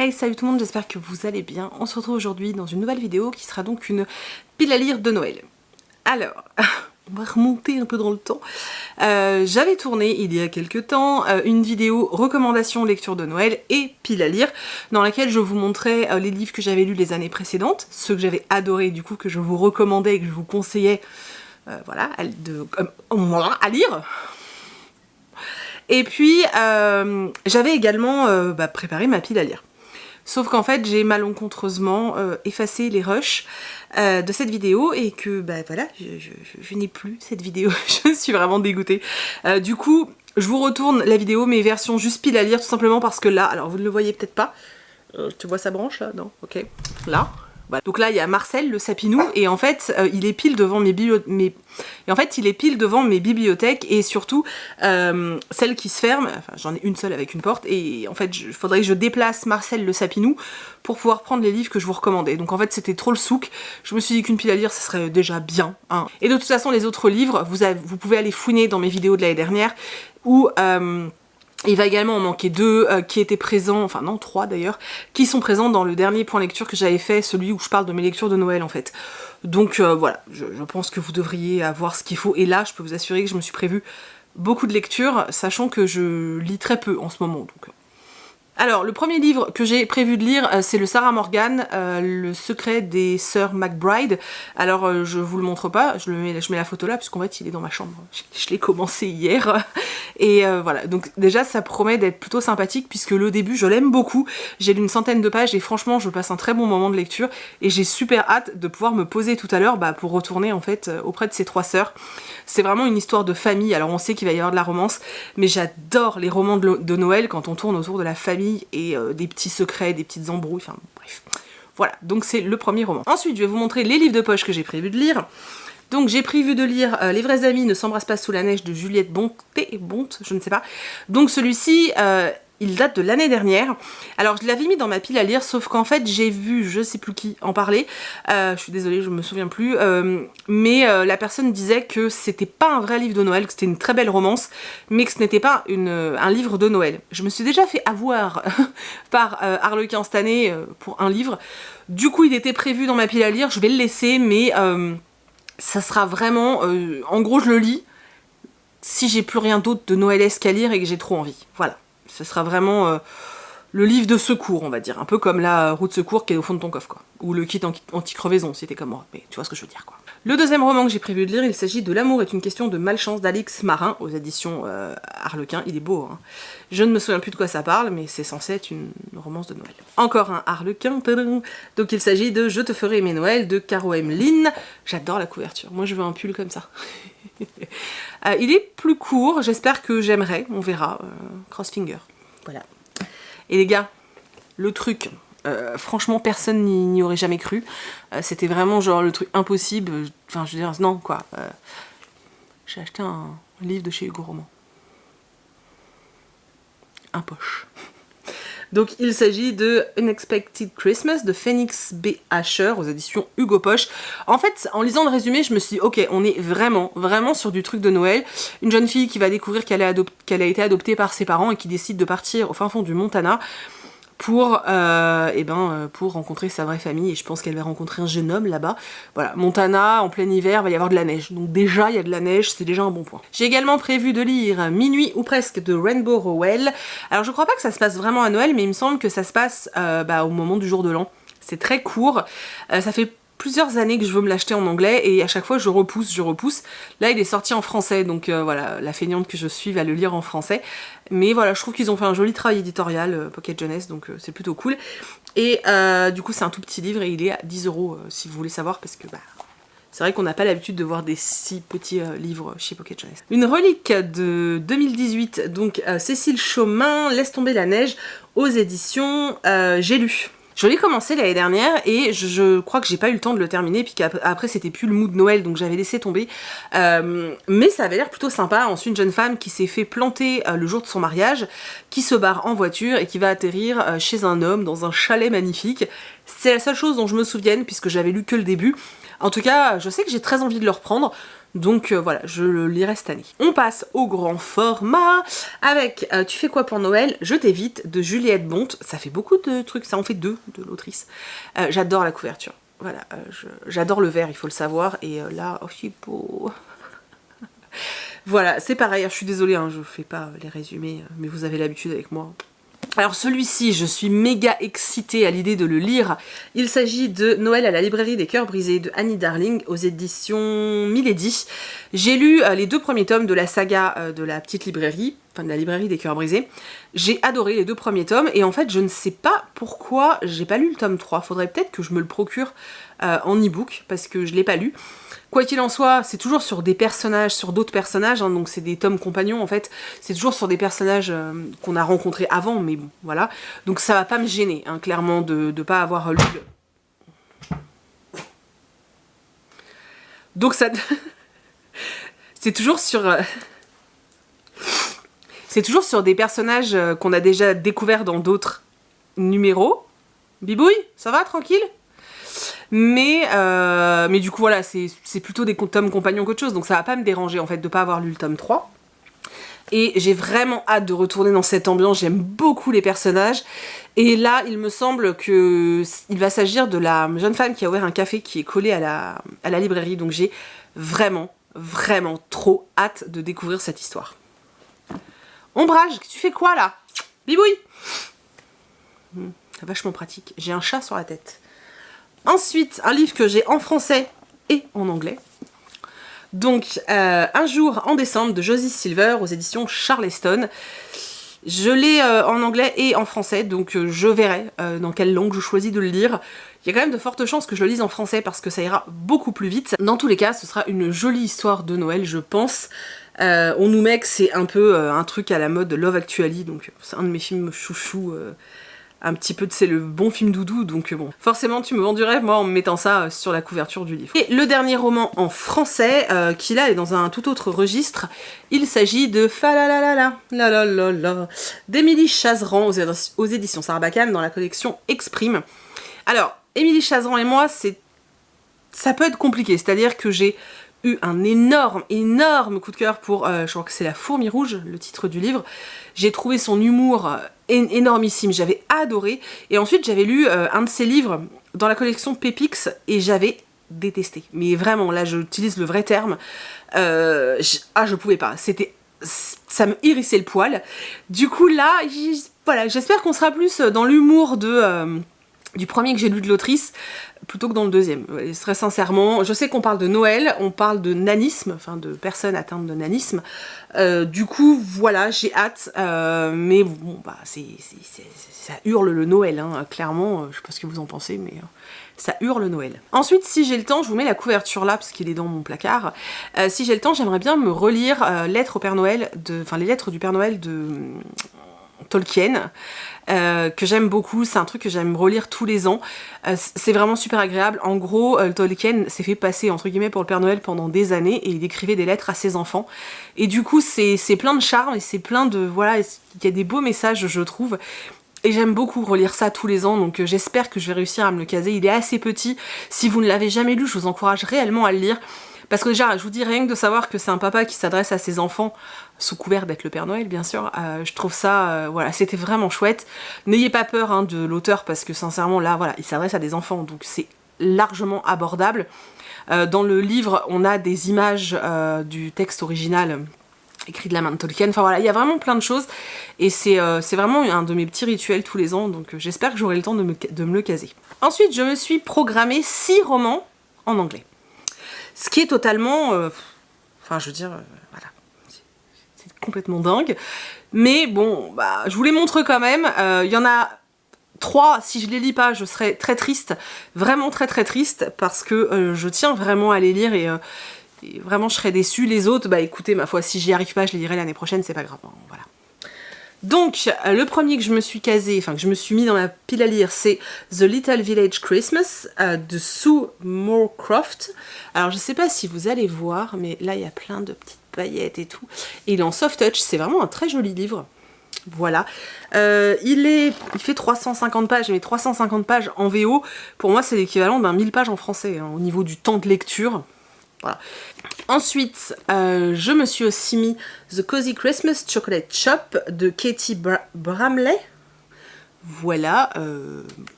Hey, salut tout le monde, j'espère que vous allez bien. On se retrouve aujourd'hui dans une nouvelle vidéo qui sera donc une pile à lire de Noël. Alors, on va remonter un peu dans le temps. J'avais tourné il y a quelques temps une vidéo recommandation lecture de Noël et pile à lire dans laquelle je vous montrais les livres que j'avais lus les années précédentes, ceux que j'avais adorés du coup, que je vous recommandais et que je vous conseillais voilà, à lire. Et puis j'avais également préparé ma pile à lire. Sauf qu'en fait j'ai malencontreusement effacé les rushs de cette vidéo et que voilà, je n'ai plus cette vidéo, je suis vraiment dégoûtée. Du coup je vous retourne la vidéo mais version juste pile à lire, tout simplement parce que là, alors vous ne le voyez peut-être pas, tu vois sa branche là? Non? Ok, là. Voilà. Donc là il y a Marcel le sapinou et en fait il est pile devant mes bibliothèques et surtout celle qui se ferme, enfin j'en ai une seule avec une porte et en fait il faudrait que je déplace Marcel le sapinou pour pouvoir prendre les livres que je vous recommandais. Donc en fait c'était trop le souk, je me suis dit qu'une pile à lire ça serait déjà bien, hein. Et de toute façon les autres livres vous pouvez aller fouiner dans mes vidéos de l'année dernière où il va également en manquer deux qui étaient présents, enfin non, 3 d'ailleurs, qui sont présents dans le dernier point lecture que j'avais fait, celui où je parle de mes lectures de Noël en fait. Donc voilà, je pense que vous devriez avoir ce qu'il faut. Et là, je peux vous assurer que je me suis prévu beaucoup de lectures, sachant que je lis très peu en ce moment. Donc. Alors, le premier livre que j'ai prévu de lire, c'est le Sarah Morgan, Le secret des sœurs McBride. Alors, je vous le montre pas, je mets la photo là, puisqu'en fait, il est dans ma chambre. Je l'ai commencé hier. Et voilà, donc déjà, ça promet d'être plutôt sympathique, puisque le début, je l'aime beaucoup. J'ai lu une centaine de pages, et franchement, je passe un très bon moment de lecture. Et j'ai super hâte de pouvoir me poser tout à l'heure pour retourner, en fait, auprès de ces 3 sœurs. C'est vraiment une histoire de famille. Alors, on sait qu'il va y avoir de la romance, mais j'adore les romans de Noël quand on tourne autour de la famille et des petits secrets, des petites embrouilles, enfin bref. Voilà, donc c'est le premier roman. Ensuite, je vais vous montrer les livres de poche que j'ai prévu de lire. Donc j'ai prévu de lire Les vrais amis ne s'embrassent pas sous la neige de Juliette Bonte, je ne sais pas. Donc celui-ci, il date de l'année dernière. Alors je l'avais mis dans ma pile à lire, sauf qu'en fait j'ai vu, je sais plus qui en parler, je suis désolée, je me souviens plus, mais la personne disait que c'était pas un vrai livre de Noël, que c'était une très belle romance, mais que ce n'était pas un livre de Noël. Je me suis déjà fait avoir par Harlequin cette année pour un livre. Du coup il était prévu dans ma pile à lire, je vais le laisser, mais ça sera vraiment, en gros je le lis si j'ai plus rien d'autre de Noëlesque à lire et que j'ai trop envie, voilà. Ce sera vraiment le livre de secours, on va dire. Un peu comme la roue de secours qui est au fond de ton coffre, quoi. Ou le kit anti-crevaison, si t'es comme moi. Mais tu vois ce que je veux dire, quoi. Le deuxième roman que j'ai prévu de lire, il s'agit de L'amour est une question de malchance d'Alix Marin, aux éditions Harlequin. Il est beau, hein. Je ne me souviens plus de quoi ça parle, mais c'est censé être une romance de Noël. Encore un Harlequin. Tadam. Donc il s'agit de Je te ferai aimer Noël, de Caro M. Lynn. J'adore la couverture. Moi, je veux un pull comme ça. Il est plus court, j'espère que j'aimerais, on verra, crossfinger, voilà. Et les gars, le truc, franchement personne n'y aurait jamais cru, c'était vraiment genre le truc impossible, enfin je veux dire, non quoi, j'ai acheté un livre de chez Hugo Roman, un poche. Donc il s'agit de Unexpected Christmas de Phoenix B. Asher aux éditions Hugo Poche. En fait, en lisant le résumé, je me suis dit, ok, on est vraiment sur du truc de Noël. Une jeune fille qui va découvrir qu'elle a été adoptée par ses parents et qui décide de partir au fin fond du Montana pour rencontrer sa vraie famille, et je pense qu'elle va rencontrer un jeune homme là-bas. Voilà, Montana, en plein hiver, va y avoir de la neige. Donc déjà, il y a de la neige, c'est déjà un bon point. J'ai également prévu de lire Minuit ou presque de Rainbow Rowell. Alors je crois pas que ça se passe vraiment à Noël, mais il me semble que ça se passe au moment du jour de l'an. C'est très court, ça fait plusieurs années que je veux me l'acheter en anglais et à chaque fois je repousse. Là il est sorti en français, donc voilà, la feignante que je suis va le lire en français. Mais voilà, je trouve qu'ils ont fait un joli travail éditorial, Pocket Jeunesse, donc c'est plutôt cool. Et du coup c'est un tout petit livre et il est à 10 € si vous voulez savoir, parce que c'est vrai qu'on n'a pas l'habitude de voir des si petits livres chez Pocket Jeunesse. Une relique de 2018, donc Cécile Chaumin, Laisse tomber la neige, aux éditions J'ai lu. Je l'ai commencé l'année dernière et je crois que j'ai pas eu le temps de le terminer, puis qu'après c'était plus le mood de Noël, donc j'avais laissé tomber. Mais ça avait l'air plutôt sympa. On suit une jeune femme qui s'est fait planter le jour de son mariage, qui se barre en voiture et qui va atterrir chez un homme dans un chalet magnifique. C'est la seule chose dont je me souvienne, puisque j'avais lu que le début. En tout cas, je sais que j'ai très envie de le reprendre. Donc voilà, je le lirai cette année. On passe au grand format avec Tu fais quoi pour Noël? Je t'évite de Juliette Bonte. Ça fait beaucoup de trucs, ça en fait 2 de l'autrice. J'adore la couverture. Voilà, j'adore le vert, il faut le savoir. Et là, oh c'est beau. Voilà, c'est pareil, je suis désolée, hein, je fais pas les résumés, mais vous avez l'habitude avec moi. Alors celui-ci, je suis méga excitée à l'idée de le lire. Il s'agit de Noël à la librairie des cœurs brisés de Annie Darling aux éditions Milady. J'ai lu les 2 premiers tomes de la saga de la petite librairie, enfin de la librairie des cœurs brisés. J'ai adoré les 2 premiers tomes et en fait je ne sais pas pourquoi j'ai pas lu le tome 3. Faudrait peut-être que je me le procure en e-book parce que je l'ai pas lu. Quoi qu'il en soit, c'est toujours sur des personnages, sur d'autres personnages, hein, donc c'est des tomes compagnons en fait, c'est toujours sur des personnages qu'on a rencontrés avant, mais bon, voilà. Donc ça va pas me gêner, hein, clairement, de pas avoir lu Donc ça... c'est toujours sur... c'est toujours sur des personnages qu'on a déjà découverts dans d'autres numéros. Bibouille, ça va, tranquille? Mais du coup voilà, c'est plutôt des tomes compagnons qu'autre chose, donc ça va pas me déranger en fait de pas avoir lu le tome 3. Et j'ai vraiment hâte de retourner dans cette ambiance, j'aime beaucoup les personnages. Et là, il me semble qu'il va s'agir de la jeune femme qui a ouvert un café qui est collé à la librairie, donc j'ai vraiment, vraiment trop hâte de découvrir cette histoire. Ombrage, tu fais quoi là? Bibouille! C'est vachement pratique, j'ai un chat sur la tête. Ensuite, un livre que j'ai en français et en anglais. Donc, Un jour en décembre de Josie Silver aux éditions Charleston. Je l'ai en anglais et en français, donc je verrai dans quelle langue je choisis de le lire. Il y a quand même de fortes chances que je le lise en français parce que ça ira beaucoup plus vite. Dans tous les cas, ce sera une jolie histoire de Noël, je pense. On nous met que c'est un peu un truc à la mode Love Actually, donc c'est un de mes films chouchous. Un petit peu, c'est le bon film doudou, donc bon. Forcément, tu me vends du rêve, moi, en me mettant ça sur la couverture du livre. Et le dernier roman en français, qui là est dans un tout autre registre, il s'agit de Falalalala, la la la la, d'Émilie Chazeran aux éditions Sarbacane dans la collection Exprime. Alors, Émilie Chazeran et moi, ça peut être compliqué, c'est-à-dire que j'ai eu un énorme coup de cœur pour, je crois que c'est La Fourmi Rouge, le titre du livre. J'ai trouvé son humour énormissime, j'avais adoré. Et ensuite, j'avais lu un de ses livres dans la collection Pépix et j'avais détesté. Mais vraiment, là, j'utilise le vrai terme. Je pouvais pas. Ça me hérissait le poil. Du coup, là, voilà, j'espère qu'on sera plus dans l'humour du premier que j'ai lu de l'autrice, plutôt que dans le deuxième. Et très sincèrement, je sais qu'on parle de Noël, on parle de nanisme, enfin de personnes atteintes de nanisme. Du coup, voilà, j'ai hâte, mais bon, bah, ça hurle le Noël, hein, clairement, je sais pas ce que vous en pensez, mais ça hurle Noël. Ensuite, si j'ai le temps, je vous mets la couverture là, parce qu'il est dans mon placard. Si j'ai le temps, j'aimerais bien me relire les lettres du Père Noël de Tolkien. Que j'aime beaucoup, c'est un truc que j'aime relire tous les ans, c'est vraiment super agréable. En gros, Tolkien s'est fait passer entre guillemets pour le Père Noël pendant des années et il écrivait des lettres à ses enfants et du coup c'est plein de charme et c'est plein de, voilà, il y a des beaux messages je trouve et j'aime beaucoup relire ça tous les ans, donc j'espère que je vais réussir à me le caser. Il est assez petit, si vous ne l'avez jamais lu, je vous encourage réellement à le lire. Parce que déjà, je vous dis, rien que de savoir que c'est un papa qui s'adresse à ses enfants, sous couvert d'être le Père Noël, bien sûr, je trouve ça, voilà, c'était vraiment chouette. N'ayez pas peur hein, de l'auteur, parce que sincèrement, là, voilà, il s'adresse à des enfants, donc c'est largement abordable. Dans le livre, on a des images du texte original écrit de la main de Tolkien, enfin voilà, il y a vraiment plein de choses, et c'est vraiment un de mes petits rituels tous les ans, donc j'espère que j'aurai le temps de me le caser. Ensuite, je me suis programmé 6 romans en anglais. Ce qui est totalement... enfin, je veux dire, voilà, c'est complètement dingue. Mais bon, bah, je vous les montre quand même. Il y en a 3, si je les lis pas, je serais très triste. Vraiment très très triste, parce que je tiens vraiment à les lire et vraiment je serais déçue. Les autres, bah écoutez, ma foi, si j'y arrive pas, je les lirai l'année prochaine, c'est pas grave, hein, voilà. Donc, le premier que je me suis casé, enfin que je me suis mis dans la pile à lire, c'est The Little Village Christmas de Sue Moorcroft. Alors, je sais pas si vous allez voir, mais là, il y a plein de petites paillettes et tout. Et il est en soft touch, c'est vraiment un très joli livre. Voilà. Il fait 350 pages, mais 350 pages en VO, pour moi, c'est l'équivalent d'un 1000 pages en français, hein, au niveau du temps de lecture. Voilà. Ensuite, je me suis aussi mis The Cozy Christmas Chocolate Shop de Katie Bramley. Voilà,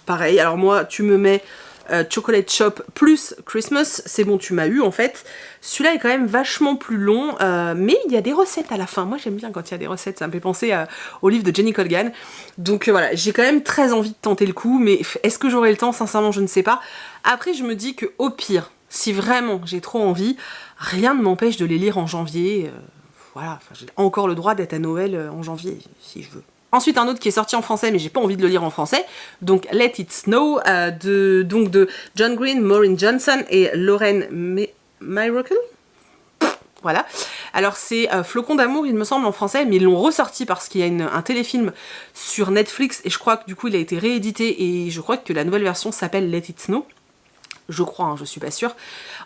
pareil, alors moi tu me mets Chocolate Shop plus Christmas, c'est bon, tu m'as eu en fait. Celui-là est quand même vachement plus long, mais il y a des recettes à la fin. Moi j'aime bien quand il y a des recettes, ça me fait penser au livre de Jenny Colgan. Donc voilà, j'ai quand même très envie de tenter le coup, mais est-ce que j'aurai le temps? Sincèrement, je ne sais pas. Après, je me dis que au pire, si vraiment j'ai trop envie, rien ne m'empêche de les lire en janvier. Voilà, j'ai encore le droit d'être à Noël en janvier, si je veux. Ensuite, un autre qui est sorti en français, mais j'ai pas envie de le lire en français, donc Let It Snow, de John Green, Maureen Johnson et Lauren Myracle. Voilà. Alors c'est Flocon d'amour, il me semble, en français, mais ils l'ont ressorti parce qu'il y a un téléfilm sur Netflix, et je crois que du coup il a été réédité, et je crois que la nouvelle version s'appelle Let It Snow. Je crois, hein, je suis pas sûre.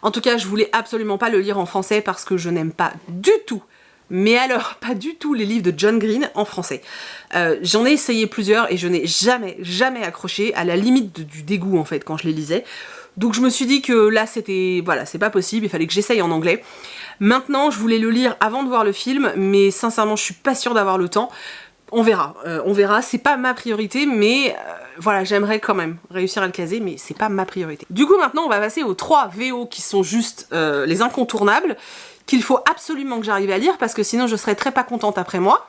En tout cas, je voulais absolument pas le lire en français parce que je n'aime pas du tout, mais alors pas du tout, les livres de John Green en français. J'en ai essayé plusieurs et je n'ai jamais accroché, à la limite du dégoût en fait quand je les lisais. Donc je me suis dit que là c'était, voilà, c'est pas possible, il fallait que j'essaye en anglais. Maintenant, je voulais le lire avant de voir le film, mais sincèrement je suis pas sûre d'avoir le temps. On verra, c'est pas ma priorité, mais voilà, j'aimerais quand même réussir à le caser, mais c'est pas ma priorité. Du coup maintenant on va passer aux 3 VO qui sont juste les incontournables, qu'il faut absolument que j'arrive à lire, parce que sinon je serais très pas contente après moi.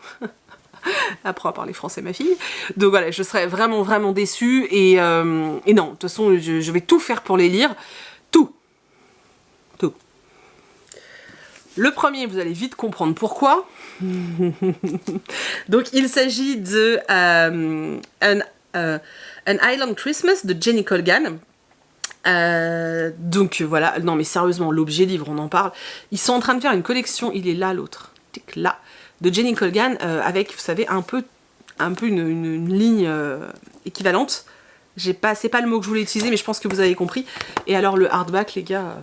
Apprends à parler français ma fille. Donc voilà, je serais vraiment déçue, et non, de toute façon je vais tout faire pour les lire. Tout. Le premier, vous allez vite comprendre pourquoi. Donc il s'agit de An Island Christmas de Jenny Colgan. Donc voilà, non mais sérieusement, l'objet livre, on en parle. Ils sont en train de faire une collection, il est là l'autre, tic là, de Jenny Colgan, avec, vous savez, un peu une ligne équivalente. C'est pas le mot que je voulais utiliser, mais je pense que vous avez compris. Et alors le hardback, les gars,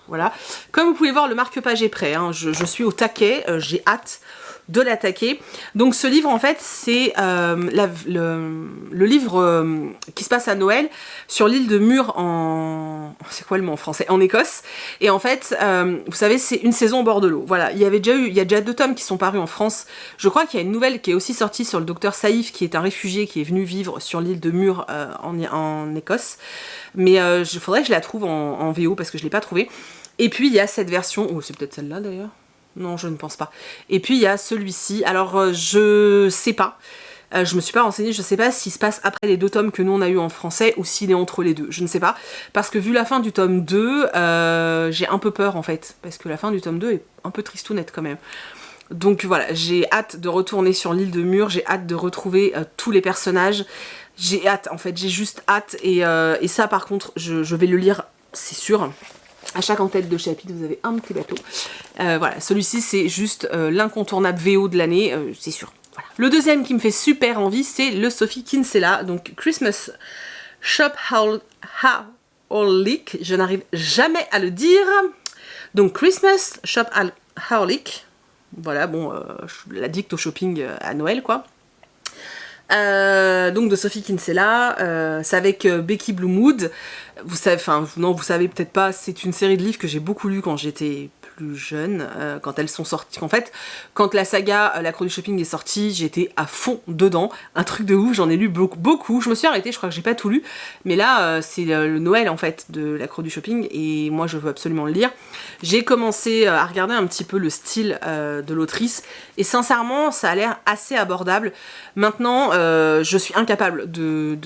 voilà. Comme vous pouvez voir, le marque-page est prêt, hein. Je suis au taquet, j'ai hâte de l'attaquer. Donc ce livre en fait c'est le livre qui se passe à Noël sur l'île de Muir en... c'est quoi le mot en français? En Écosse. Et en fait, vous savez, c'est une saison au bord de l'eau. Voilà, il y a déjà 2 tomes qui sont parus en France. Je crois qu'il y a une nouvelle qui est aussi sortie sur le docteur Saïf, qui est un réfugié qui est venu vivre sur l'île de Muir en Écosse. Mais il faudrait que je la trouve en VO parce que je ne l'ai pas trouvée. Et puis il y a cette version, oh c'est peut-être celle-là d'ailleurs. Non, je ne pense pas. Et puis il y a celui-ci. Alors je sais pas. Je me suis pas renseignée, je sais pas s'il se passe après les 2 tomes que nous on a eu en français ou s'il est entre les deux. Je ne sais pas. Parce que vu la fin du tome 2, j'ai un peu peur en fait. Parce que la fin du tome 2 est un peu tristounette quand même. Donc voilà, j'ai hâte de retourner sur l'île de Muir, j'ai hâte de retrouver tous les personnages. J'ai hâte, en fait, j'ai juste hâte. Et ça par contre, je vais le lire, c'est sûr. À chaque en-tête de chapitre, vous avez un petit bateau. Voilà, celui-ci, c'est juste l'incontournable VO de l'année, c'est sûr. Voilà. Le deuxième qui me fait super envie, c'est le Sophie Kinsella, donc Christmas Shop Holic. Je n'arrive jamais à le dire. Donc Christmas Shop Holic. Voilà, bon, l'addict au shopping à Noël, quoi. Donc de Sophie Kinsella, c'est avec Becky Bloomwood. Vous savez, enfin non, vous savez peut-être pas, c'est une série de livres que j'ai beaucoup lu quand j'étais plus jeune, quand elles sont sorties. En fait, quand la saga La Croix du Shopping est sortie, j'étais à fond dedans, un truc de ouf, j'en ai lu beaucoup. Je me suis arrêtée, je crois que j'ai pas tout lu, mais là c'est le Noël en fait de La Croix du Shopping et moi je veux absolument le lire. J'ai commencé à regarder un petit peu le style de l'autrice et sincèrement ça a l'air assez abordable. Maintenant je suis incapable de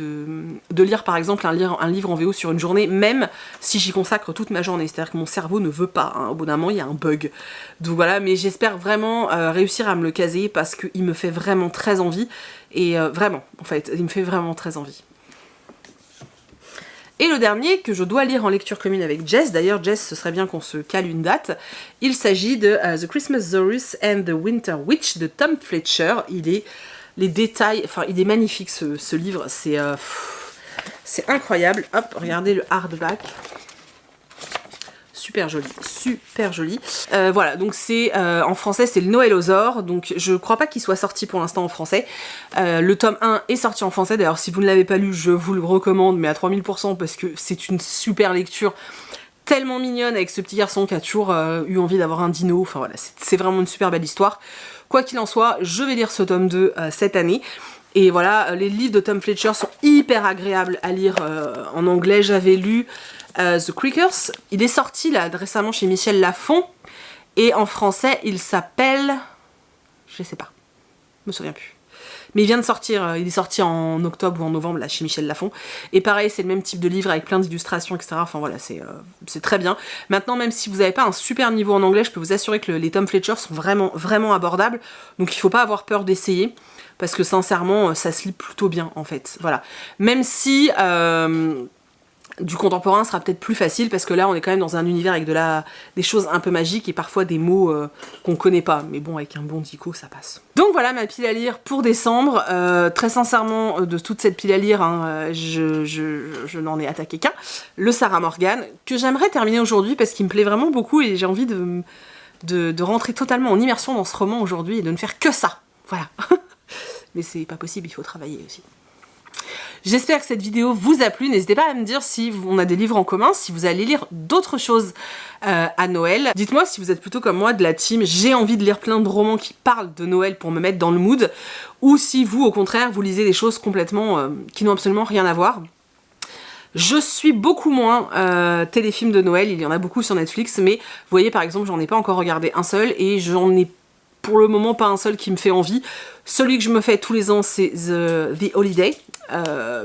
lire par exemple un livre en VO sur une journée, même si j'y consacre toute ma journée, c'est-à-dire que mon cerveau ne veut pas, hein. Au bout d'un moment il y a un bug. Donc voilà, mais j'espère vraiment réussir à me le caser parce qu'il me fait vraiment très envie et vraiment, en fait, il me fait vraiment très envie. Et le dernier que je dois lire en lecture commune avec Jess, d'ailleurs Jess ce serait bien qu'on se cale une date, il s'agit de The Christmas Zorus and the Winter Witch de Tom Fletcher. Les détails, enfin il est magnifique ce livre, c'est incroyable. Hop, regardez le hardback. Super joli. Voilà, donc c'est en français c'est le Noël aux ors, donc je crois pas qu'il soit sorti pour l'instant en français. Le tome 1 est sorti en français, d'ailleurs si vous ne l'avez pas lu, je vous le recommande, mais à 3000% parce que c'est une super lecture. tellement mignonne avec ce petit garçon qui a toujours eu envie d'avoir un dino. Enfin voilà, c'est vraiment une super belle histoire. Quoi qu'il en soit, je vais lire ce tome 2 cette année. Et voilà, les livres de Tom Fletcher sont hyper agréables à lire en anglais. J'avais lu The Creakers. Il est sorti là récemment chez Michel Lafon. Et en français, il s'appelle... Je sais pas, je me souviens plus. Mais il vient de sortir, il est sorti en octobre ou en novembre là chez Michel Lafon. Et pareil, c'est le même type de livre avec plein d'illustrations, etc. Enfin voilà, c'est très bien. Maintenant, même si vous n'avez pas un super niveau en anglais, je peux vous assurer que les Tom Fletcher sont vraiment abordables. Donc il faut pas avoir peur d'essayer. Parce que sincèrement, ça se lit plutôt bien en fait. Voilà. Même si du contemporain sera peut-être plus facile, parce que là on est quand même dans un univers avec des choses un peu magiques et parfois des mots qu'on connaît pas. Mais bon, avec un bon dico, ça passe. Donc voilà ma pile à lire pour décembre. Très sincèrement, de toute cette pile à lire, hein, je n'en ai attaqué qu'un. Le Sarah Morgan, que j'aimerais terminer aujourd'hui parce qu'il me plaît vraiment beaucoup et j'ai envie de rentrer totalement en immersion dans ce roman aujourd'hui et de ne faire que ça. Voilà. Mais c'est pas possible, il faut travailler aussi. J'espère que cette vidéo vous a plu. N'hésitez pas à me dire si on a des livres en commun, si vous allez lire d'autres choses à Noël. Dites-moi si vous êtes plutôt comme moi de la team j'ai envie de lire plein de romans qui parlent de Noël pour me mettre dans le mood, ou si vous, au contraire, vous lisez des choses complètement qui n'ont absolument rien à voir. Je suis beaucoup moins téléfilm de Noël, il y en a beaucoup sur Netflix, mais vous voyez par exemple, j'en ai pas encore regardé un seul et j'en ai pour le moment pas un seul qui me fait envie. Celui que je me fais tous les ans, c'est The Holiday,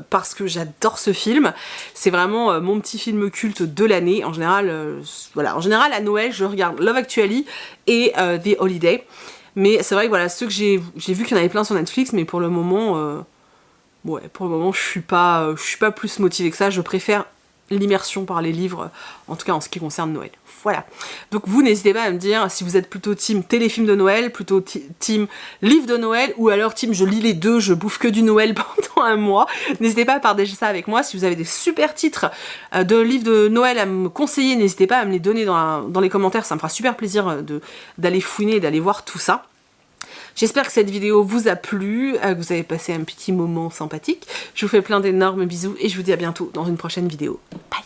parce que j'adore ce film. C'est vraiment mon petit film culte de l'année. En général, voilà, en général à Noël, je regarde Love Actually et The Holiday. Mais c'est vrai que voilà, ceux que j'ai vu qu'il y en avait plein sur Netflix, mais pour le moment, ouais, pour le moment, je suis pas plus motivée que ça. Je préfère l'immersion par les livres, en tout cas en ce qui concerne Noël. Voilà. Donc vous, n'hésitez pas à me dire si vous êtes plutôt team téléfilm de Noël, plutôt team livre de Noël, ou alors team je lis les deux, je bouffe que du Noël pendant un mois. N'hésitez pas à partager ça avec moi. Si vous avez des super titres de livres de Noël à me conseiller, n'hésitez pas à me les donner dans les commentaires. Ça me fera super plaisir d'aller fouiner et d'aller voir tout ça. J'espère que cette vidéo vous a plu, que vous avez passé un petit moment sympathique. Je vous fais plein d'énormes bisous et je vous dis à bientôt dans une prochaine vidéo. Bye!